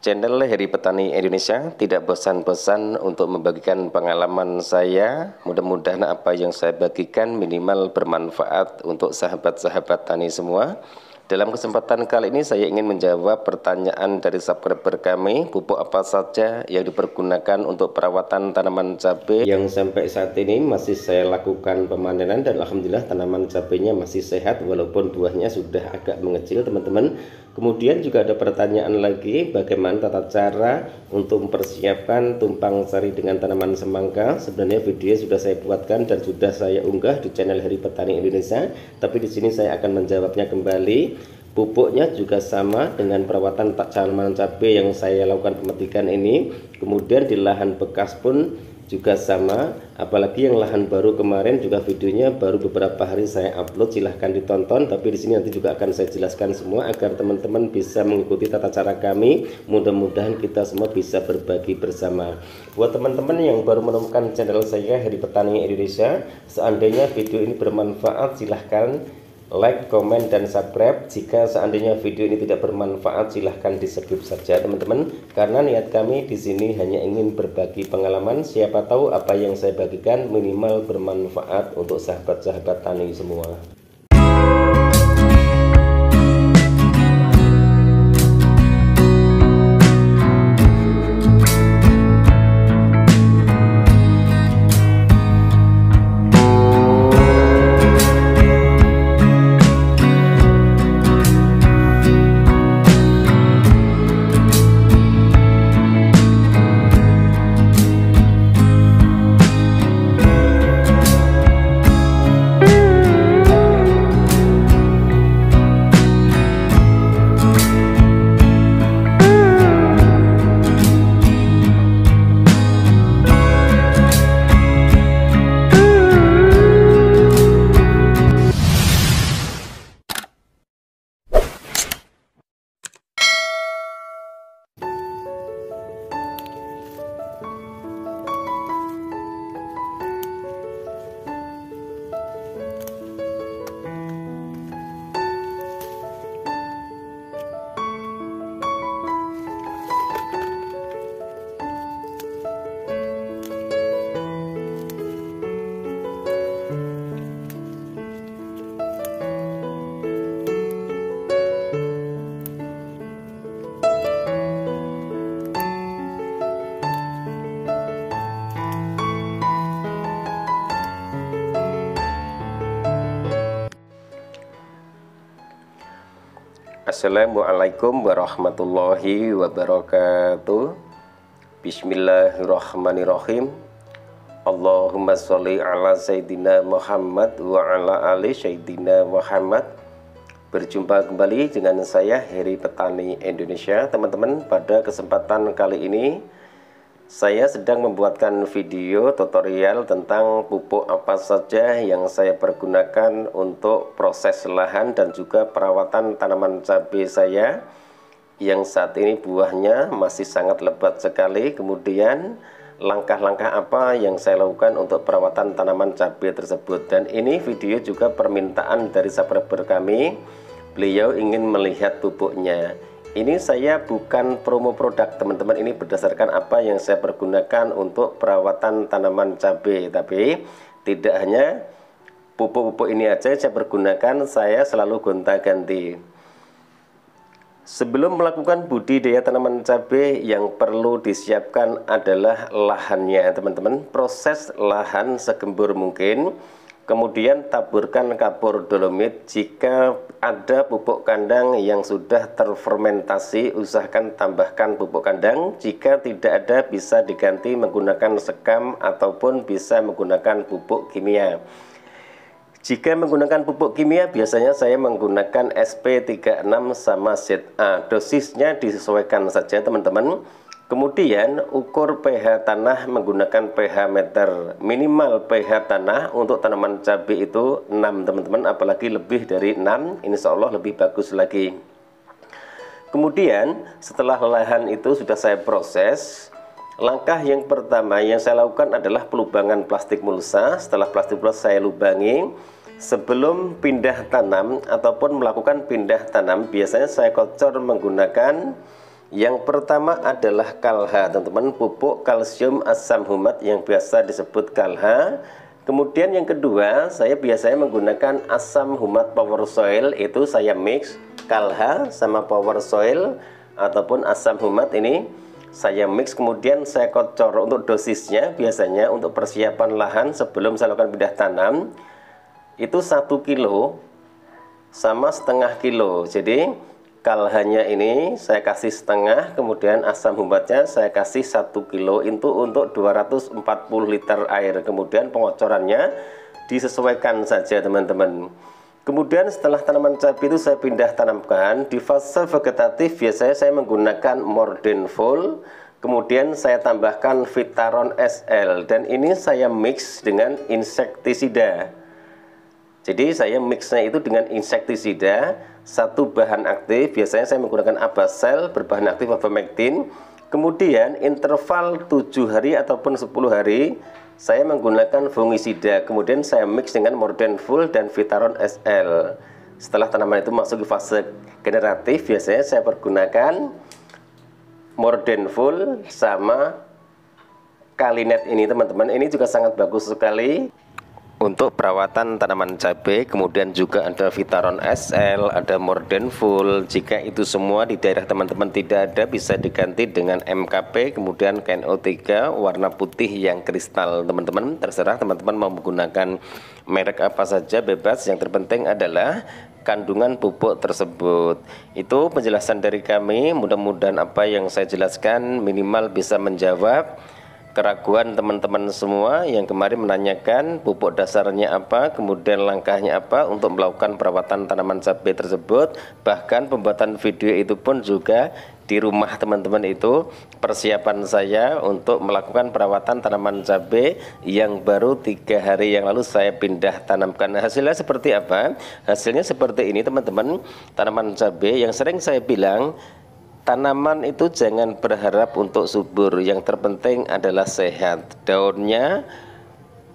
Channel Heri Petani Indonesia tidak bosan-bosan untuk membagikan pengalaman saya. Mudah-mudahan apa yang saya bagikan minimal bermanfaat untuk sahabat-sahabat tani semua. Dalam kesempatan kali ini saya ingin menjawab pertanyaan dari subscriber kami, pupuk apa saja yang dipergunakan untuk perawatan tanaman cabai yang sampai saat ini masih saya lakukan pemanenan, dan alhamdulillah tanaman cabainya masih sehat walaupun buahnya sudah agak mengecil teman-teman. Kemudian juga ada pertanyaan lagi, bagaimana tata cara untuk mempersiapkan tumpang sari dengan tanaman semangka. Sebenarnya video sudah saya buatkan dan sudah saya unggah di channel Heri Petani Indonesia, tapi di sini saya akan menjawabnya kembali. Pupuknya juga sama dengan perawatan tanaman cabai yang saya lakukan pemetikan ini. Kemudian di lahan bekas pun juga sama, apalagi yang lahan baru kemarin juga videonya baru beberapa hari saya upload, silahkan ditonton. Tapi di sini nanti juga akan saya jelaskan semua agar teman-teman bisa mengikuti tata cara kami. Mudah-mudahan kita semua bisa berbagi bersama. Buat teman-teman yang baru menemukan channel saya Heri Petani Indonesia, seandainya video ini bermanfaat silahkan like, komen, dan subscribe. Jika seandainya video ini tidak bermanfaat, silahkan di skip saja teman-teman. Karena niat kami di sini hanya ingin berbagi pengalaman. Siapa tahu apa yang saya bagikan minimal bermanfaat untuk sahabat-sahabat tani semua. Assalamualaikum warahmatullahi wabarakatuh. Bismillahirrahmanirrahim. Allahumma sholli ala Sayyidina Muhammad wa ala ali Sayyidina Muhammad. Berjumpa kembali dengan saya Heri Petani Indonesia. Teman-teman, pada kesempatan kali ini saya sedang membuatkan video tutorial tentang pupuk apa saja yang saya pergunakan untuk proses lahan dan juga perawatan tanaman cabai saya yang saat ini buahnya masih sangat lebat sekali. Kemudian langkah-langkah apa yang saya lakukan untuk perawatan tanaman cabai tersebut. Dan ini video juga permintaan dari subscriber kami, beliau ingin melihat pupuknya. Ini saya bukan promo produk teman-teman, ini berdasarkan apa yang saya pergunakan untuk perawatan tanaman cabai. Tapi tidak hanya pupuk-pupuk ini aja saya pergunakan, saya selalu gonta-ganti. Sebelum melakukan budidaya tanaman cabai, yang perlu disiapkan adalah lahannya teman-teman. Proses lahan segembur mungkin. Kemudian taburkan kapur dolomit. Jika ada pupuk kandang yang sudah terfermentasi, usahakan tambahkan pupuk kandang. Jika tidak ada, bisa diganti menggunakan sekam ataupun bisa menggunakan pupuk kimia. Jika menggunakan pupuk kimia, biasanya saya menggunakan SP36 sama ZA. Dosisnya disesuaikan saja teman-teman. Kemudian ukur pH tanah menggunakan pH meter. Minimal pH tanah untuk tanaman cabai itu 6 teman-teman, apalagi lebih dari 6 insya Allah lebih bagus lagi. Kemudian setelah lahan itu sudah saya proses, langkah yang pertama yang saya lakukan adalah pelubangan plastik mulsa. Setelah plastik mulsa saya lubangi. Sebelum pindah tanam ataupun melakukan pindah tanam, biasanya saya kocor menggunakan Yang pertama adalah kalha, teman-teman, pupuk kalsium asam humat yang biasa disebut kalha. Kemudian yang kedua, saya biasanya menggunakan asam humat power soil, itu saya mix kalha sama power soil ataupun asam humat ini saya mix, kemudian saya kocor. Untuk dosisnya biasanya untuk persiapan lahan sebelum saya lakukan pindah tanam itu 1 kilo sama setengah kilo. Jadi kalhanya ini saya kasih setengah, kemudian asam humatnya saya kasih 1 kilo itu untuk 240 liter air. Kemudian pengocorannya disesuaikan saja, teman-teman. Kemudian setelah tanaman cabai itu saya pindah tanamkan, di fase vegetatif biasanya saya menggunakan Mordenful, kemudian saya tambahkan Vitaron SL, dan ini saya mix dengan insektisida. Jadi saya mixnya itu dengan insektisida, satu bahan aktif, biasanya saya menggunakan Abasel berbahan aktif Ivermectin. Kemudian interval 7 hari ataupun 10 hari saya menggunakan fungisida, kemudian saya mix dengan Mordenful dan Vitaron SL. Setelah tanaman itu masuk ke fase generatif, biasanya saya pergunakan Mordenful sama Kalinet ini, teman-teman. Ini juga sangat bagus sekali untuk perawatan tanaman cabai. Kemudian juga ada Vitaron SL, ada Mordenful. Jika itu semua di daerah teman-teman tidak ada, bisa diganti dengan MKP, kemudian KNO3 warna putih yang kristal, teman-teman. Terserah teman-teman mau menggunakan merek apa saja, bebas. Yang terpenting adalah kandungan pupuk tersebut. Itu penjelasan dari kami. Mudah-mudahan apa yang saya jelaskan minimal bisa menjawab keraguan teman-teman semua yang kemarin menanyakan pupuk dasarnya apa, kemudian langkahnya apa untuk melakukan perawatan tanaman cabai tersebut. Bahkan pembuatan video itu pun juga di rumah teman-teman, itu persiapan saya untuk melakukan perawatan tanaman cabai yang baru 3 hari yang lalu saya pindah tanamkan. Hasilnya seperti apa? Hasilnya seperti ini, teman-teman. Tanaman cabai yang sering saya bilang, tanaman itu jangan berharap untuk subur, yang terpenting adalah sehat. Daunnya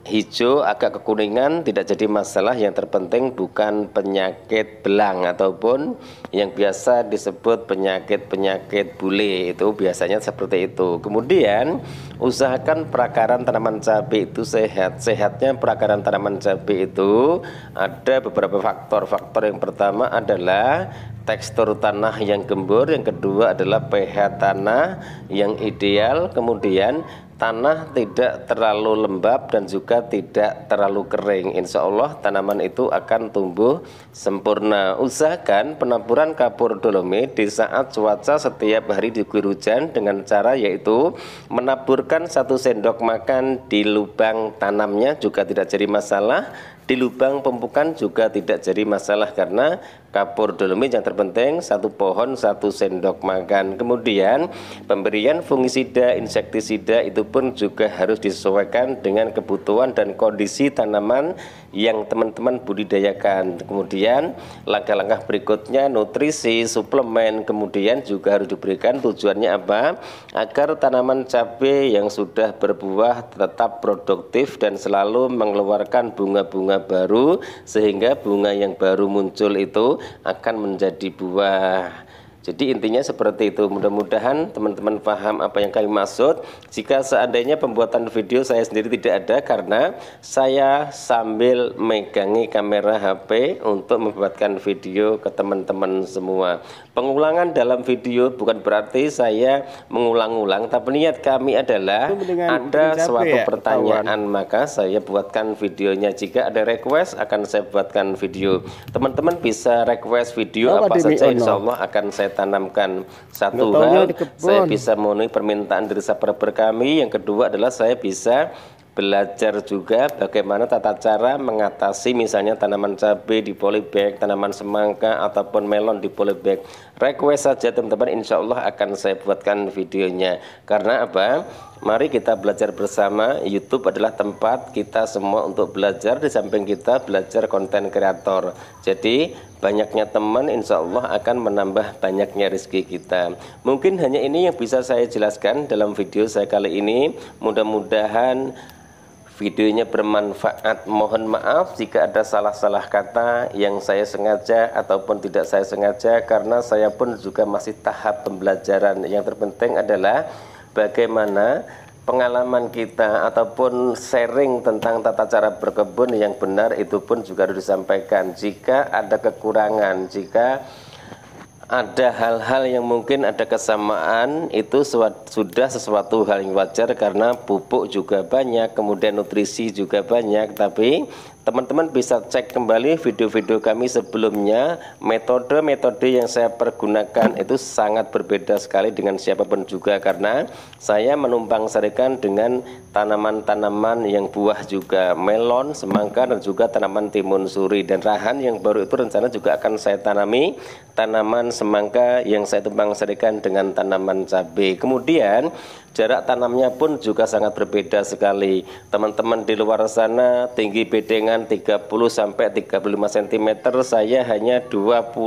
hijau agak kekuningan tidak jadi masalah, yang terpenting bukan penyakit belang ataupun yang biasa disebut penyakit bule, itu biasanya seperti itu. Kemudian usahakan perakaran tanaman cabai itu sehat. Sehatnya perakaran tanaman cabai itu ada beberapa faktor. Faktor yang pertama adalah tekstur tanah yang gembur, yang kedua adalah pH tanah yang ideal, kemudian tanah tidak terlalu lembab dan juga tidak terlalu kering. Insya Allah tanaman itu akan tumbuh sempurna. Usahakan penaburan kapur dolomit di saat cuaca setiap hari diguyur hujan dengan cara yaitu menaburkan 1 sendok makan di lubang tanamnya juga tidak jadi masalah. Di lubang pemupukan juga tidak jadi masalah, karena kapur dolomit yang terpenting 1 pohon 1 sendok makan. Kemudian pemberian fungisida, insektisida itu pun juga harus disesuaikan dengan kebutuhan dan kondisi tanaman yang teman-teman budidayakan. Kemudian langkah-langkah berikutnya nutrisi, suplemen, kemudian juga harus diberikan. Tujuannya apa? Agar tanaman cabai yang sudah berbuah tetap produktif dan selalu mengeluarkan bunga-bunga baru, sehingga bunga yang baru muncul itu akan menjadi buah. Jadi intinya seperti itu. Mudah-mudahan teman-teman paham apa yang kami maksud. Jika seandainya pembuatan video saya sendiri tidak ada, karena saya sambil megangi kamera HP untuk membuatkan video ke teman-teman semua. Pengulangan dalam video bukan berarti saya mengulang-ulang, tapi niat kami adalah ada suatu pertanyaan maka saya buatkan videonya. Jika ada request akan saya buatkan video. Teman-teman bisa request video apa saja, insya Allah akan saya tanamkan. Satu hal, saya bisa memenuhi permintaan dari subscriber kami. Yang kedua adalah saya bisa belajar juga bagaimana tata cara mengatasi misalnya tanaman cabai di polybag, tanaman semangka ataupun melon di polybag. Request saja teman-teman, insya Allah akan saya buatkan videonya. Karena apa? Mari kita belajar bersama. YouTube adalah tempat kita semua untuk belajar, di samping kita belajar konten kreator. Jadi banyaknya teman insya Allah akan menambah banyaknya rezeki kita. Mungkin hanya ini yang bisa saya jelaskan dalam video saya kali ini. Mudah-mudahan videonya bermanfaat. Mohon maaf jika ada salah-salah kata yang saya sengaja ataupun tidak saya sengaja, karena saya pun juga masih tahap pembelajaran. Yang terpenting adalah bagaimana pengalaman kita ataupun sharing tentang tata cara berkebun yang benar itu pun juga harus disampaikan. Jika ada kekurangan, jika ada hal-hal yang mungkin ada kesamaan, itu sudah sesuatu hal yang wajar karena pupuk juga banyak, kemudian nutrisi juga banyak. Tapi teman-teman bisa cek kembali video-video kami sebelumnya. Metode-metode yang saya pergunakan itu sangat berbeda sekali dengan siapapun juga, karena saya menumpang sarikan dengan tanaman-tanaman yang buah juga, melon, semangka, dan juga tanaman timun suri. Dan lahan yang baru itu rencana juga akan saya tanami tanaman semangka yang saya tumpang sarikan dengan tanaman cabai. Kemudian jarak tanamnya pun juga sangat berbeda sekali. Teman-teman di luar sana tinggi bedengan 30 sampai 35 cm, saya hanya 25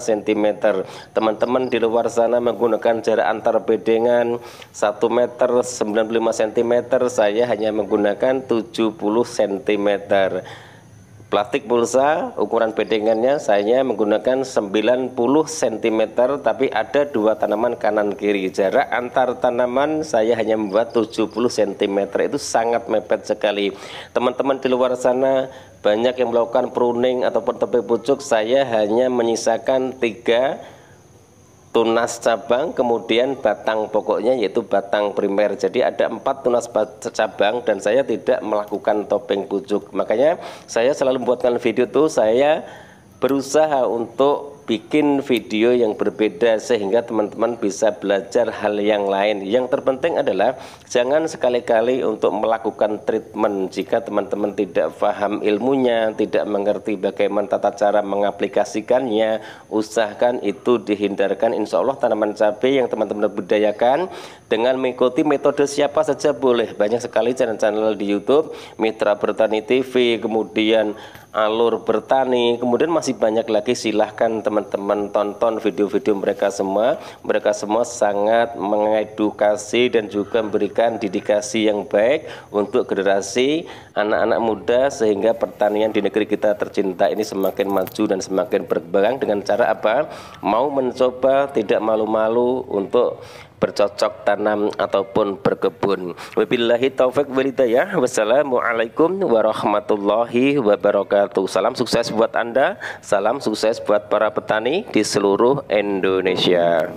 cm. Teman-teman di luar sana menggunakan jarak antar bedengan 1 meter 95 cm, saya hanya menggunakan 70 cm. Plastik pulsa ukuran bedengannya saya menggunakan 90 cm, tapi ada dua tanaman kanan kiri. Jarak antar tanaman saya hanya membuat 70 cm. Itu sangat mepet sekali. Teman-teman di luar sana banyak yang melakukan pruning ataupun tepik pucuk, saya hanya menyisakan 3 tunas cabang, kemudian batang pokoknya yaitu batang primer. Jadi ada 4 tunas cabang dan saya tidak melakukan topeng pucuk. Makanya saya selalu membuatkan video itu, saya berusaha untuk bikin video yang berbeda sehingga teman-teman bisa belajar hal yang lain. Yang terpenting adalah jangan sekali-kali untuk melakukan treatment jika teman-teman tidak paham ilmunya, tidak mengerti bagaimana tata cara mengaplikasikannya. Usahakan itu dihindarkan. Insya Allah tanaman cabai yang teman-teman budidayakan dengan mengikuti metode siapa saja boleh. Banyak sekali channel-channel di YouTube, Mitra Bertani TV, kemudian Alur Bertani, kemudian masih banyak lagi. Silahkan teman-teman tonton video-video mereka semua. Mereka semua sangat mengedukasi dan juga memberikan dedikasi yang baik untuk generasi anak-anak muda, sehingga pertanian di negeri kita tercinta ini semakin maju dan semakin berkembang. Dengan cara apa? Mau mencoba, tidak malu-malu untuk bercocok tanam ataupun berkebun. Wabillahi taufik wal hidayah. Wassalamualaikum warahmatullahi wabarakatuh. Salam sukses buat Anda, salam sukses buat para petani di seluruh Indonesia.